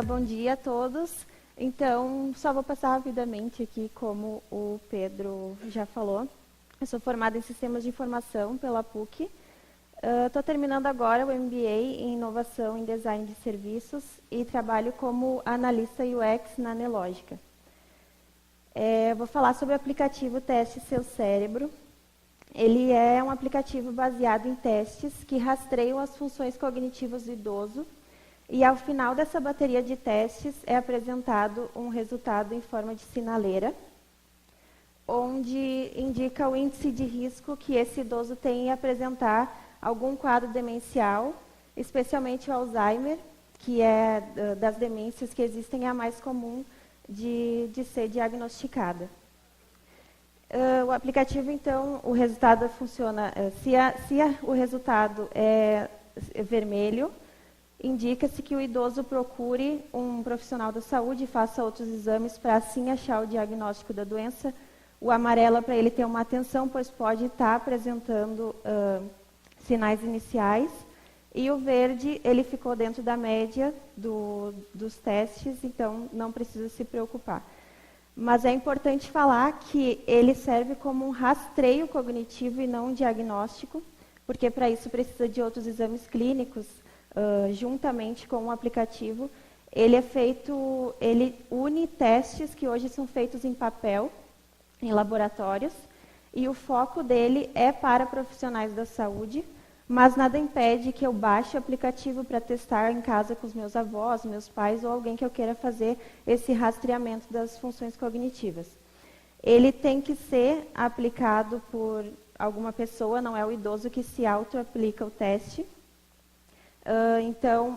Bom dia a todos. Então, só vou passar rapidamente aqui, como o Pedro já falou. Eu sou formada em Sistemas de Informação pela PUC. Estou terminando agora o MBA em Inovação em Design de Serviços e trabalho como analista UX na Nelógica. Vou falar sobre o aplicativo Teste Seu Cérebro. Ele é um aplicativo baseado em testes que rastreiam as funções cognitivas do idoso. E ao final dessa bateria de testes é apresentado um resultado em forma de sinaleira, onde indica o índice de risco que esse idoso tem em apresentar algum quadro demencial, especialmente o Alzheimer, que é das demências que existem a mais comum de ser diagnosticada. O aplicativo, então, o resultado funciona, o resultado é vermelho, indica-se que o idoso procure um profissional da saúde e faça outros exames para assim achar o diagnóstico da doença. O amarelo é para ele ter uma atenção, pois pode estar apresentando sinais iniciais. E o verde, ele ficou dentro da média dos testes, então não precisa se preocupar. Mas é importante falar que ele serve como um rastreio cognitivo e não um diagnóstico, porque para isso precisa de outros exames clínicos, juntamente com o aplicativo. Ele une testes que hoje são feitos em papel, em laboratórios, e o foco dele é para profissionais da saúde, mas nada impede que eu baixe o aplicativo para testar em casa com os meus avós, meus pais ou alguém que eu queira fazer esse rastreamento das funções cognitivas. Ele tem que ser aplicado por alguma pessoa, não é o idoso que se auto-aplica o teste.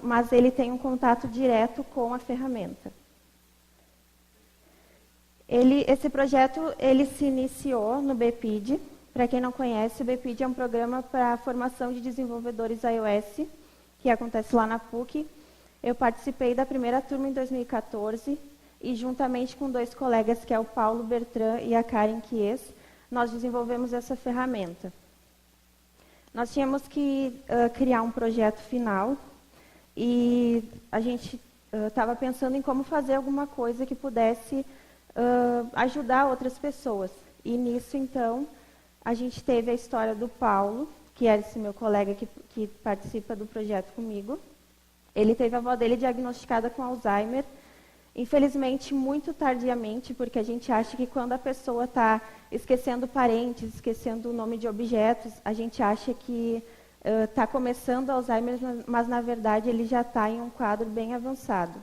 Mas ele tem um contato direto com a ferramenta. Esse projeto ele se iniciou no BPID. Para quem não conhece, o BPID é um programa para a formação de desenvolvedores iOS, que acontece lá na PUC. Eu participei da primeira turma em 2014 e, juntamente com 2 colegas, que é o Paulo Bertrand e a Karen Kies, nós desenvolvemos essa ferramenta. Nós tínhamos que criar um projeto final e a gente estava pensando em como fazer alguma coisa que pudesse ajudar outras pessoas. E nisso, então, a gente teve a história do Paulo, que é esse meu colega que participa do projeto comigo. Ele teve a avó dele diagnosticada com Alzheimer, infelizmente muito tardiamente, porque a gente acha que quando a pessoa está esquecendo parentes, esquecendo o nome de objetos, a gente acha que está começando Alzheimer, mas na verdade ele já está em um quadro bem avançado.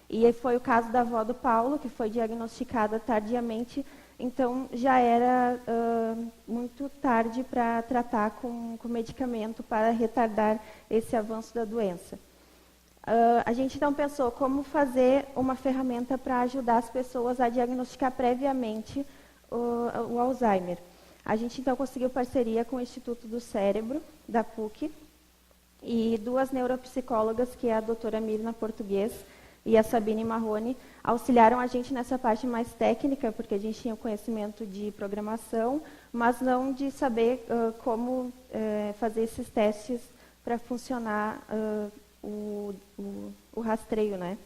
E foi o caso da avó do Paulo, que foi diagnosticada tardiamente, então já era muito tarde para tratar com medicamento para retardar esse avanço da doença. A gente então pensou como fazer uma ferramenta para ajudar as pessoas a diagnosticar previamente o Alzheimer. A gente então conseguiu parceria com o Instituto do Cérebro, da PUC, e 2 neuropsicólogas, que é a doutora Mirna Português e a Sabine Marrone, auxiliaram a gente nessa parte mais técnica, porque a gente tinha o conhecimento de programação, mas não de saber como fazer esses testes para funcionar o rastreio, né?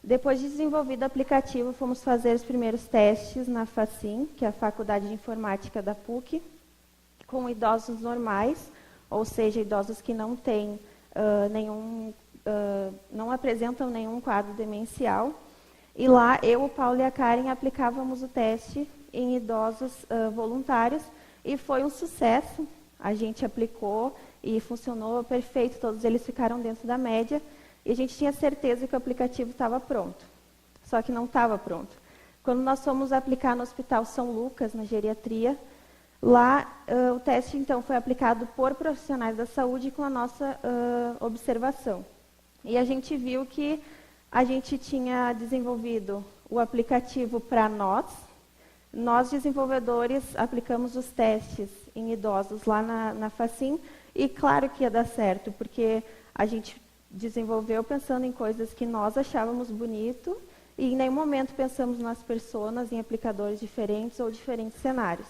Depois de desenvolvido o aplicativo, fomos fazer os primeiros testes na FACIM, que é a Faculdade de Informática da PUC, com idosos normais, ou seja, idosos que não têm não apresentam nenhum quadro demencial. E lá, eu, o Paulo e a Karen aplicávamos o teste em idosos voluntários e foi um sucesso. A gente aplicou e funcionou perfeito, todos eles ficaram dentro da média e a gente tinha certeza que o aplicativo estava pronto, só que não estava pronto. Quando nós fomos aplicar no Hospital São Lucas, na geriatria, lá o teste então foi aplicado por profissionais da saúde com a nossa observação. E a gente viu que a gente tinha desenvolvido o aplicativo para nós desenvolvedores aplicamos os testes em idosos lá na FACIM, e claro que ia dar certo, porque a gente desenvolveu pensando em coisas que nós achávamos bonito, e em nenhum momento pensamos nas pessoas, em aplicadores diferentes ou diferentes cenários.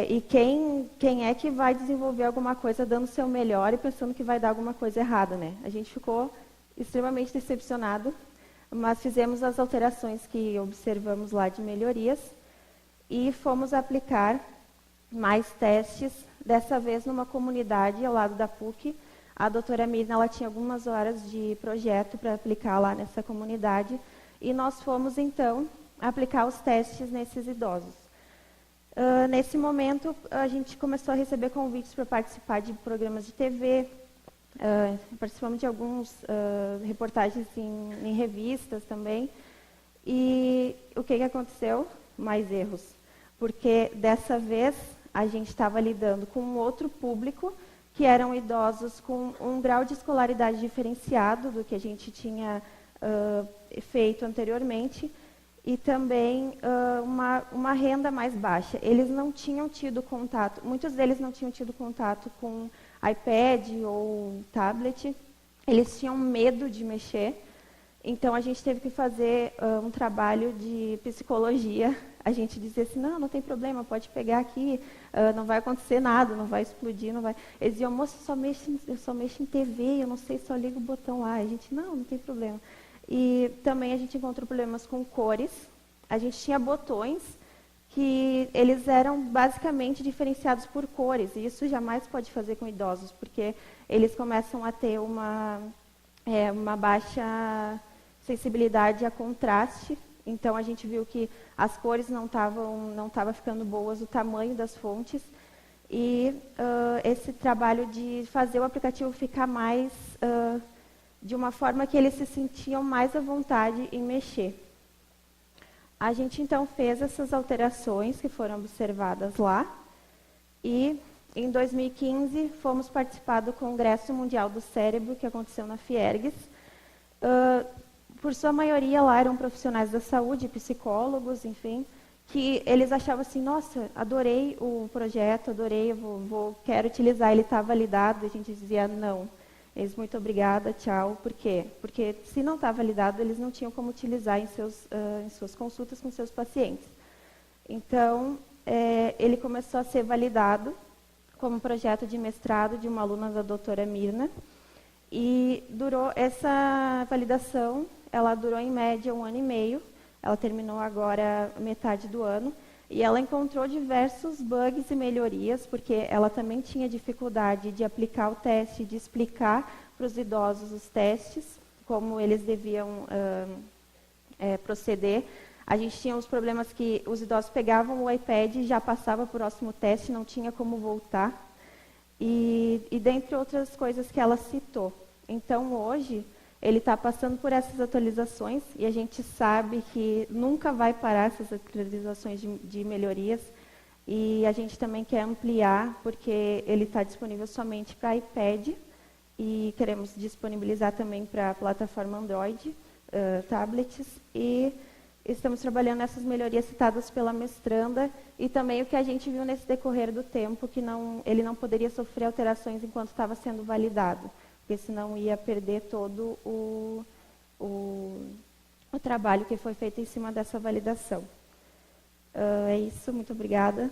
E quem é que vai desenvolver alguma coisa dando o seu melhor e pensando que vai dar alguma coisa errada, né? A gente ficou extremamente decepcionado, mas fizemos as alterações que observamos lá de melhorias e fomos aplicar mais testes, dessa vez numa comunidade ao lado da PUC. A doutora Mirna, ela tinha algumas horas de projeto para aplicar lá nessa comunidade e nós fomos, então, aplicar os testes nesses idosos. Nesse momento, a gente começou a receber convites para participar de programas de TV, participamos de algumas reportagens em revistas também. E o que aconteceu? Mais erros. Porque dessa vez a gente estava lidando com um outro público, que eram idosos com um grau de escolaridade diferenciado do que a gente tinha feito anteriormente, e também uma renda mais baixa. Eles não tinham tido contato, muitos deles não tinham tido contato com iPad ou tablet, eles tinham medo de mexer, então a gente teve que fazer um trabalho de psicologia. A gente dizia assim, não tem problema, pode pegar aqui, não vai acontecer nada, não vai explodir, não vai... Eles diziam, moça, eu só mexo em TV, eu não sei, só ligo o botão lá. A gente, não tem problema. E também a gente encontrou problemas com cores. A gente tinha botões que eles eram basicamente diferenciados por cores, e isso jamais pode fazer com idosos, porque eles começam a ter uma baixa sensibilidade a contraste. Então a gente viu que as cores não estavam ficando boas, o tamanho das fontes, e esse trabalho de fazer o aplicativo ficar mais de uma forma que eles se sentiam mais à vontade em mexer. A gente então fez essas alterações que foram observadas lá, e em 2015 fomos participar do Congresso Mundial do Cérebro, que aconteceu na Fiergues. Por sua maioria lá eram profissionais da saúde, psicólogos, enfim, que eles achavam assim, nossa, adorei o projeto, adorei, quero utilizar, ele está validado. A gente dizia, não. Eles, muito obrigada, tchau. Por quê? Porque se não está validado, eles não tinham como utilizar em suas consultas com seus pacientes. Então, ele começou a ser validado como projeto de mestrado de uma aluna da doutora Mirna, e durou essa validação, ela durou em média 1 ano e meio, ela terminou agora metade do ano, e ela encontrou diversos bugs e melhorias, porque ela também tinha dificuldade de aplicar o teste, de explicar para os idosos os testes, como eles deviam proceder. A gente tinha os problemas que os idosos pegavam o iPad e já passava para o próximo teste, não tinha como voltar. E dentre outras coisas que ela citou. Então, hoje, ele está passando por essas atualizações, e a gente sabe que nunca vai parar essas atualizações de melhorias, e a gente também quer ampliar, porque ele está disponível somente para iPad, e queremos disponibilizar também para a plataforma Android, tablets, e estamos trabalhando nessas melhorias citadas pela mestranda, e também o que a gente viu nesse decorrer do tempo, que ele não poderia sofrer alterações enquanto estava sendo validado, porque senão ia perder todo o trabalho que foi feito em cima dessa validação. É isso, muito obrigada.